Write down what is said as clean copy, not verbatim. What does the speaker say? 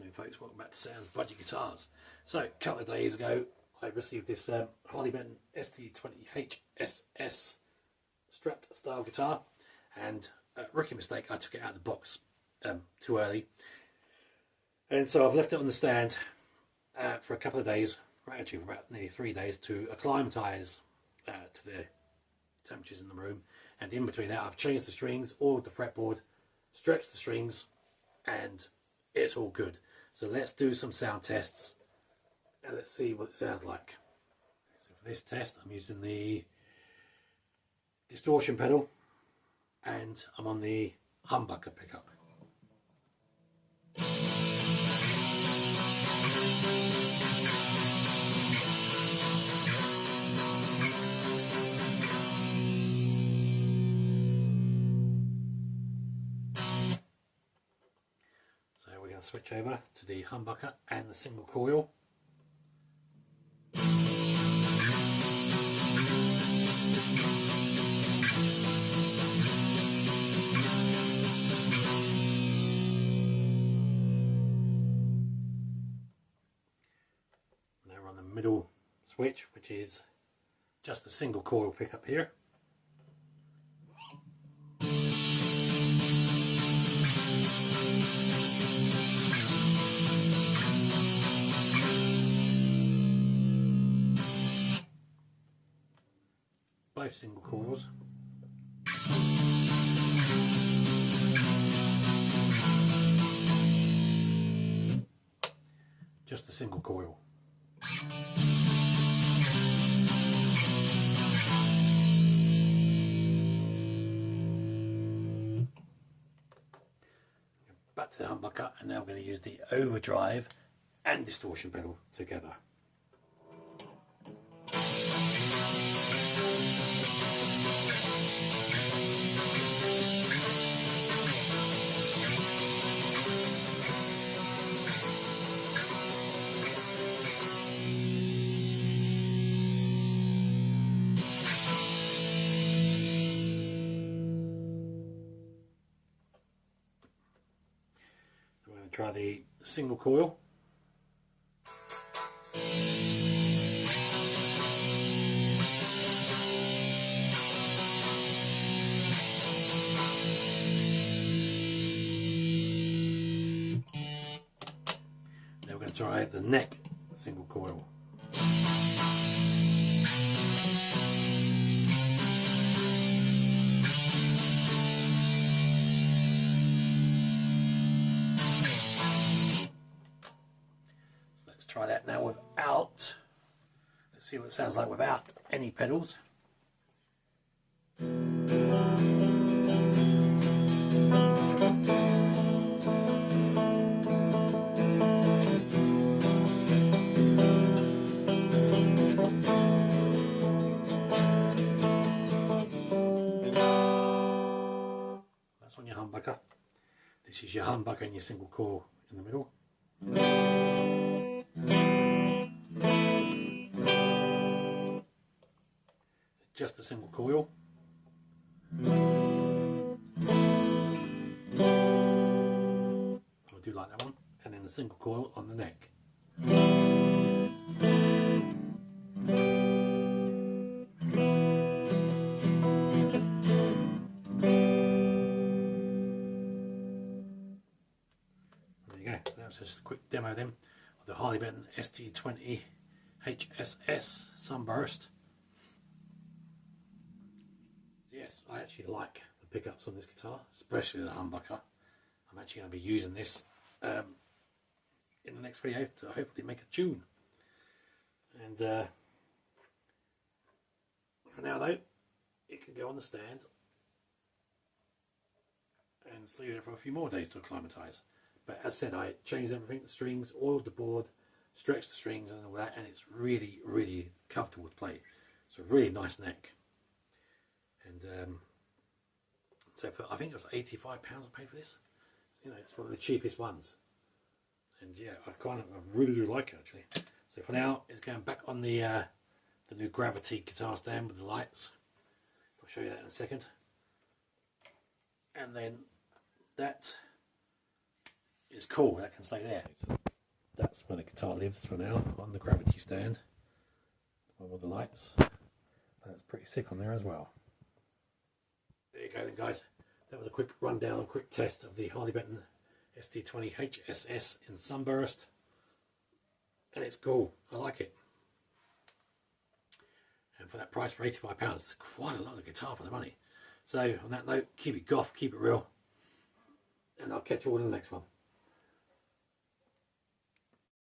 afternoon, folks. Welcome back to Sounds Budget Guitars. So, a couple of days ago, I received this Harley Benton ST-20 HSS Strat style guitar, and rookie mistake, I took it out of the box too early, and so I've left it on the stand for a couple of days, actually for about nearly 3 days, to acclimatise to the temperatures in the room. And in between that, I've changed the strings, oiled the fretboard, stretched the strings, and it's all good. So let's do some sound tests and let's see what it sounds like. So for this test, I'm using the distortion pedal and I'm on the humbucker pickup. We're going to switch over to the humbucker and the single coil. Now we're on the middle switch, which is just a single coil pickup here. Both single coils. Just a single coil. Back to the humbucker, and now we're going to use the overdrive and distortion pedal together. We're going to try the single coil. Now we're going to try the neck single coil. Try that now without. Let's see what it sounds like without any pedals. That's on your humbucker. This is your humbucker and your single coil in the middle. Just a single coil. I do like that one. And then the single coil on the neck. There you go. That's just a quick demo then of the Harley Benton ST-20 HSS Sunburst. Yes, I actually like the pickups on this guitar, especially the humbucker. I'm actually going to be using this in the next video to hopefully make a tune. And for now though, it can go on the stand and leave it for a few more days to acclimatise. But as said, I changed everything, the strings, oiled the board, stretched the strings and all that, and it's really, really comfortable to play. It's a really nice neck. And so for, I think it was £85 I paid for this. You know, it's one of the cheapest ones. And yeah, I really do like it actually. So for now, it's going back on the new Gravity guitar stand with the lights. I'll show you that in a second. And then that is cool. That can stay there. So that's where the guitar lives for now, on the gravity stand. With all the lights. That's pretty sick on there as well. There you go then, guys. That was a quick rundown, a quick test of the Harley Benton ST-20 HSS in Sunburst. And it's cool. I like it. And for that price, for £85, that's quite a lot of guitar for the money. So on that note, keep it goth, keep it real. And I'll catch you all in the next one.